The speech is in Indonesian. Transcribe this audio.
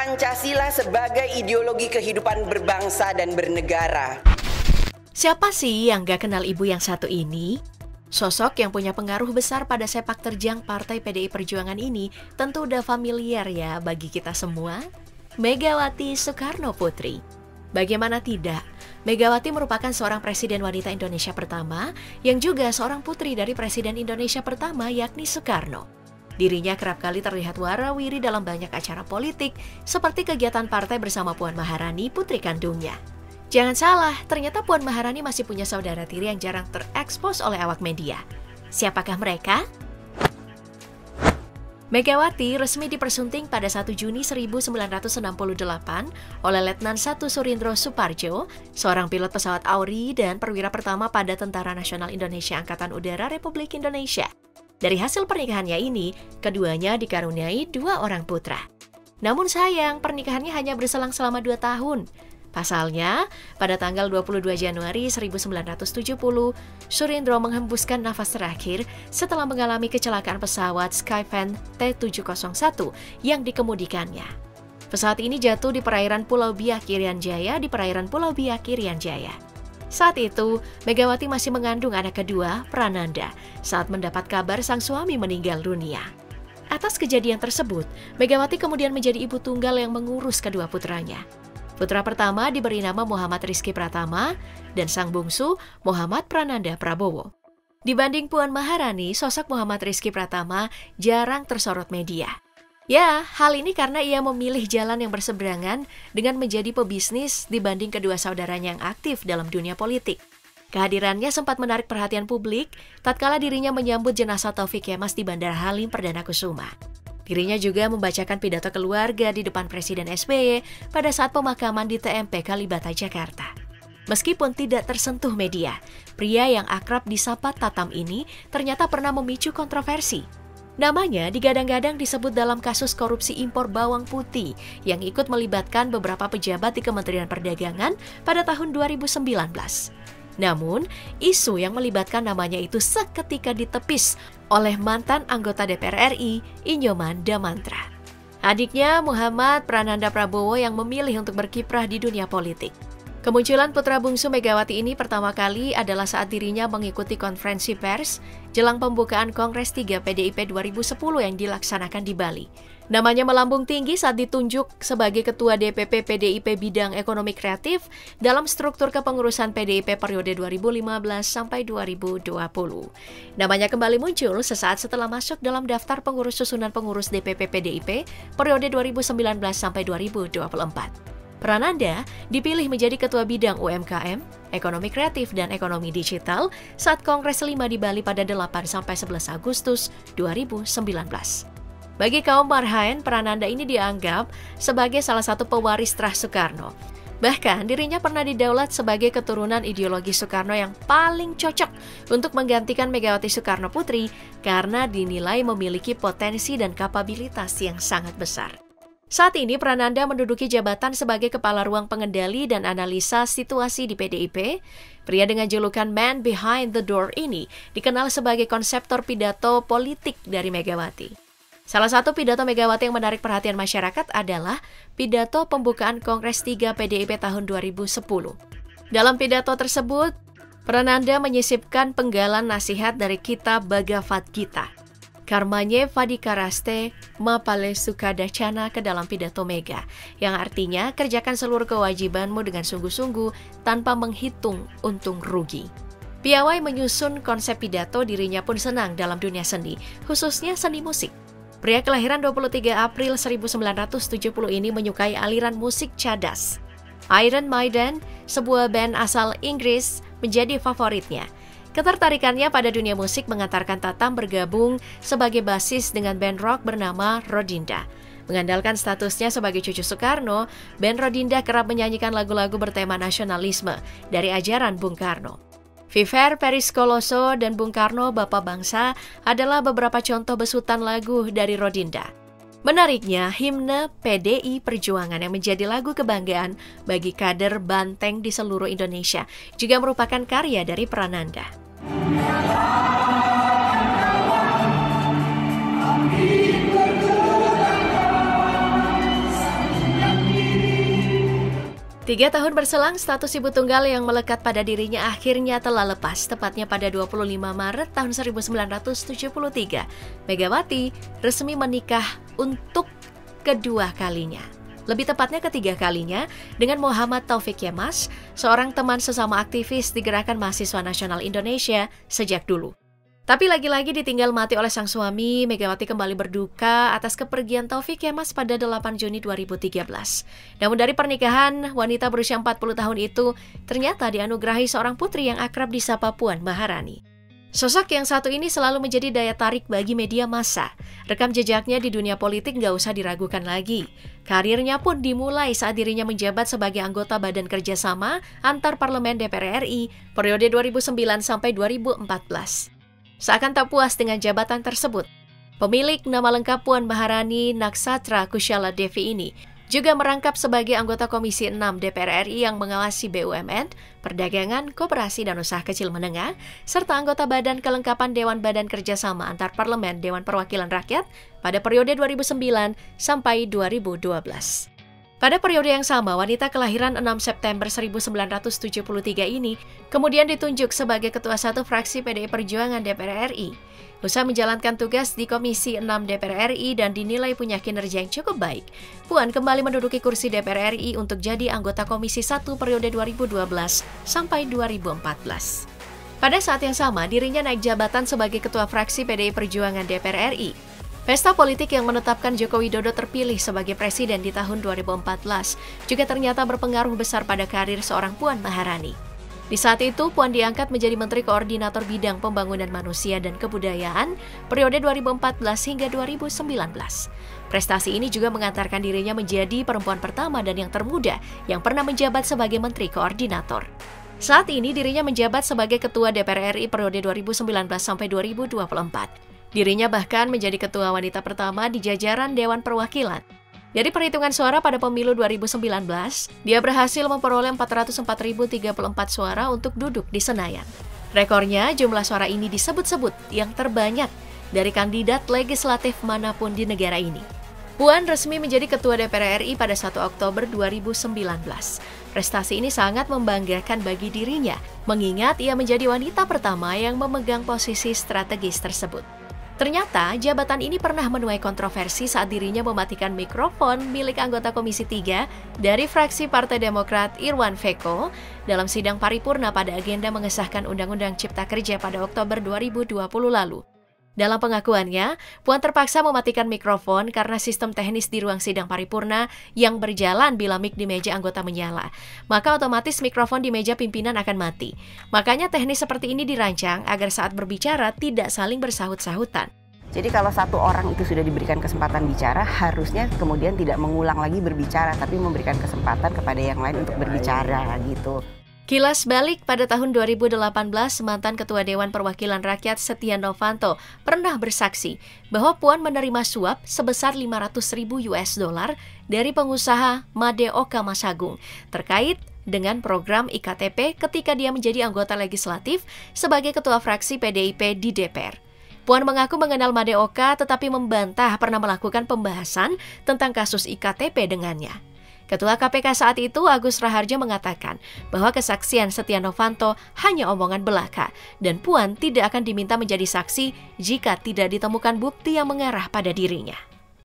Pancasila sebagai ideologi kehidupan berbangsa dan bernegara. Siapa sih yang gak kenal ibu yang satu ini? Sosok yang punya pengaruh besar pada sepak terjang Partai PDI Perjuangan ini tentu udah familiar ya bagi kita semua. Megawati Soekarno Putri. Bagaimana tidak, Megawati merupakan seorang presiden wanita Indonesia pertama yang juga seorang putri dari presiden Indonesia pertama yakni Soekarno. Dirinya kerap kali terlihat warawiri dalam banyak acara politik seperti kegiatan partai bersama Puan Maharani, putri kandungnya. Jangan salah, ternyata Puan Maharani masih punya saudara tiri yang jarang terekspos oleh awak media. Siapakah mereka? Megawati resmi dipersunting pada 1 Juni 1968 oleh Letnan 1 Surindro Supardjo, seorang pilot pesawat Auri dan perwira pertama pada Tentara Nasional Indonesia Angkatan Udara Republik Indonesia. Dari hasil pernikahannya ini, keduanya dikaruniai 2 orang putra. Namun sayang, pernikahannya hanya berselang selama 2 tahun. Pasalnya, pada tanggal 22 Januari 1970, Surindro menghembuskan nafas terakhir setelah mengalami kecelakaan pesawat Skyfan T701 yang dikemudikannya. Pesawat ini jatuh di perairan Pulau Biak Irian Jaya Saat itu, Megawati masih mengandung anak kedua, Prananda, saat mendapat kabar sang suami meninggal dunia. Atas kejadian tersebut, Megawati kemudian menjadi ibu tunggal yang mengurus kedua putranya. Putra pertama diberi nama Muhammad Rizky Pratama dan sang bungsu Muhammad Prananda Prabowo. Dibanding Puan Maharani, sosok Muhammad Rizky Pratama jarang tersorot media. Ya, hal ini karena ia memilih jalan yang berseberangan dengan menjadi pebisnis dibanding kedua saudaranya yang aktif dalam dunia politik. Kehadirannya sempat menarik perhatian publik tatkala dirinya menyambut jenazah Taufik Kemas di Bandara Halim Perdana Kusuma. Dirinya juga membacakan pidato keluarga di depan Presiden SBY pada saat pemakaman di TMP Kalibata, Jakarta. Meskipun tidak tersentuh media, pria yang akrab disapa Tatam ini ternyata pernah memicu kontroversi. Namanya digadang-gadang disebut dalam kasus korupsi impor bawang putih yang ikut melibatkan beberapa pejabat di Kementerian Perdagangan pada tahun 2019. Namun, isu yang melibatkan namanya itu seketika ditepis oleh mantan anggota DPR RI, Inyoman Damantra. Adiknya Muhammad Prananda Prabowo yang memilih untuk berkiprah di dunia politik. Kemunculan putra bungsu Megawati ini pertama kali adalah saat dirinya mengikuti konferensi pers jelang pembukaan Kongres 3 PDIP 2010 yang dilaksanakan di Bali. Namanya melambung tinggi saat ditunjuk sebagai Ketua DPP PDIP Bidang Ekonomi Kreatif dalam struktur kepengurusan PDIP periode 2015 sampai 2020. Namanya kembali muncul sesaat setelah masuk dalam daftar pengurus susunan pengurus DPP PDIP periode 2019 sampai 2024. Prananda dipilih menjadi Ketua Bidang UMKM, Ekonomi Kreatif dan Ekonomi Digital saat Kongres 5 di Bali pada 8-11 Agustus 2019. Bagi kaum marhaen, Prananda ini dianggap sebagai salah satu pewaris terah Soekarno. Bahkan dirinya pernah didaulat sebagai keturunan ideologi Soekarno yang paling cocok untuk menggantikan Megawati Soekarno Putri karena dinilai memiliki potensi dan kapabilitas yang sangat besar. Saat ini Prananda menduduki jabatan sebagai Kepala Ruang Pengendali dan Analisa Situasi di PDIP. Pria dengan julukan Man Behind the Door ini dikenal sebagai konseptor pidato politik dari Megawati. Salah satu pidato Megawati yang menarik perhatian masyarakat adalah pidato pembukaan Kongres 3 PDIP tahun 2010. Dalam pidato tersebut, Prananda menyisipkan penggalan nasihat dari kitab Bhagavad Gita. Karmanye Vadikaraste Mapale Sukadacana ke dalam pidato Mega, yang artinya kerjakan seluruh kewajibanmu dengan sungguh-sungguh tanpa menghitung untung rugi. Piawai menyusun konsep pidato, dirinya pun senang dalam dunia seni, khususnya seni musik. Pria kelahiran 23 April 1970 ini menyukai aliran musik cadas. Iron Maiden, sebuah band asal Inggris, menjadi favoritnya. Ketertarikannya pada dunia musik mengantarkan Tatam bergabung sebagai basis dengan band rock bernama Rodinda. Mengandalkan statusnya sebagai cucu Soekarno, band Rodinda kerap menyanyikan lagu-lagu bertema nasionalisme dari ajaran Bung Karno. Viver Periskoloso dan Bung Karno Bapa Bangsa adalah beberapa contoh besutan lagu dari Rodinda. Menariknya, himne PDI Perjuangan yang menjadi lagu kebanggaan bagi kader Banteng di seluruh Indonesia juga merupakan karya dari Prananda. 3 tahun berselang, status ibu tunggal yang melekat pada dirinya akhirnya telah lepas, tepatnya pada 25 Maret tahun 1973. Megawati resmi menikah untuk kedua kalinya. Lebih tepatnya ketiga kalinya dengan Muhammad Taufik Kemas, seorang teman sesama aktivis di Gerakan Mahasiswa Nasional Indonesia sejak dulu. Tapi lagi-lagi ditinggal mati oleh sang suami, Megawati kembali berduka atas kepergian Taufik Kemas pada 8 Juni 2013. Namun dari pernikahan, wanita berusia 40 tahun itu ternyata dianugerahi seorang putri yang akrab disapa Puan Maharani. Sosok yang satu ini selalu menjadi daya tarik bagi media massa. Rekam jejaknya di dunia politik nggak usah diragukan lagi. Karirnya pun dimulai saat dirinya menjabat sebagai anggota Badan Kerjasama Antar Parlemen DPR RI periode 2009 sampai 2014. Seakan tak puas dengan jabatan tersebut, pemilik nama lengkap Puan Maharani Naksatra Kushala Devi ini juga merangkap sebagai anggota Komisi 6 DPR RI yang mengawasi BUMN, perdagangan, koperasi dan usaha kecil menengah, serta anggota Badan Kelengkapan Dewan Badan Kerjasama Antar Parlemen Dewan Perwakilan Rakyat pada periode 2009 sampai 2012. Pada periode yang sama, wanita kelahiran 6 September 1973 ini kemudian ditunjuk sebagai Ketua 1 Fraksi PDI Perjuangan DPR RI. Usai menjalankan tugas di Komisi 6 DPR RI dan dinilai punya kinerja yang cukup baik, Puan kembali menduduki kursi DPR RI untuk jadi anggota Komisi 1 periode 2012 sampai 2014. Pada saat yang sama, dirinya naik jabatan sebagai Ketua Fraksi PDI Perjuangan DPR RI. Pesta politik yang menetapkan Joko Widodo terpilih sebagai presiden di tahun 2014 juga ternyata berpengaruh besar pada karir seorang Puan Maharani. Di saat itu, Puan diangkat menjadi Menteri Koordinator Bidang Pembangunan Manusia dan Kebudayaan periode 2014 hingga 2019. Prestasi ini juga mengantarkan dirinya menjadi perempuan pertama dan yang termuda yang pernah menjabat sebagai Menteri Koordinator. Saat ini dirinya menjabat sebagai Ketua DPR RI periode 2019 sampai 2024. Dirinya bahkan menjadi ketua wanita pertama di jajaran Dewan Perwakilan. Dari perhitungan suara pada pemilu 2019, dia berhasil memperoleh 404.034 suara untuk duduk di Senayan. Rekornya, jumlah suara ini disebut-sebut yang terbanyak dari kandidat legislatif manapun di negara ini. Puan resmi menjadi Ketua DPR RI pada 1 Oktober 2019. Prestasi ini sangat membanggakan bagi dirinya, mengingat ia menjadi wanita pertama yang memegang posisi strategis tersebut. Ternyata, jabatan ini pernah menuai kontroversi saat dirinya mematikan mikrofon milik anggota Komisi 3 dari fraksi Partai Demokrat Irwan Veko dalam sidang paripurna pada agenda mengesahkan Undang-Undang Cipta Kerja pada Oktober 2020 lalu. Dalam pengakuannya, Puan terpaksa mematikan mikrofon karena sistem teknis di ruang sidang paripurna yang berjalan bila mic di meja anggota menyala. Maka otomatis mikrofon di meja pimpinan akan mati. Makanya teknis seperti ini dirancang agar saat berbicara tidak saling bersahut-sahutan. Jadi kalau satu orang itu sudah diberikan kesempatan bicara, harusnya kemudian tidak mengulang lagi berbicara, tapi memberikan kesempatan kepada yang lain untuk berbicara gitu. Kilas balik, pada tahun 2018, mantan Ketua Dewan Perwakilan Rakyat Setia Novanto pernah bersaksi bahwa Puan menerima suap sebesar $500.000 dari pengusaha Madeoka Masagung terkait dengan program IKTP ketika dia menjadi anggota legislatif sebagai Ketua Fraksi PDIP di DPR. Puan mengaku mengenal Madeoka tetapi membantah pernah melakukan pembahasan tentang kasus IKTP dengannya. Ketua KPK saat itu, Agus Raharjo, mengatakan bahwa kesaksian Setia Novanto hanya omongan belaka dan Puan tidak akan diminta menjadi saksi jika tidak ditemukan bukti yang mengarah pada dirinya.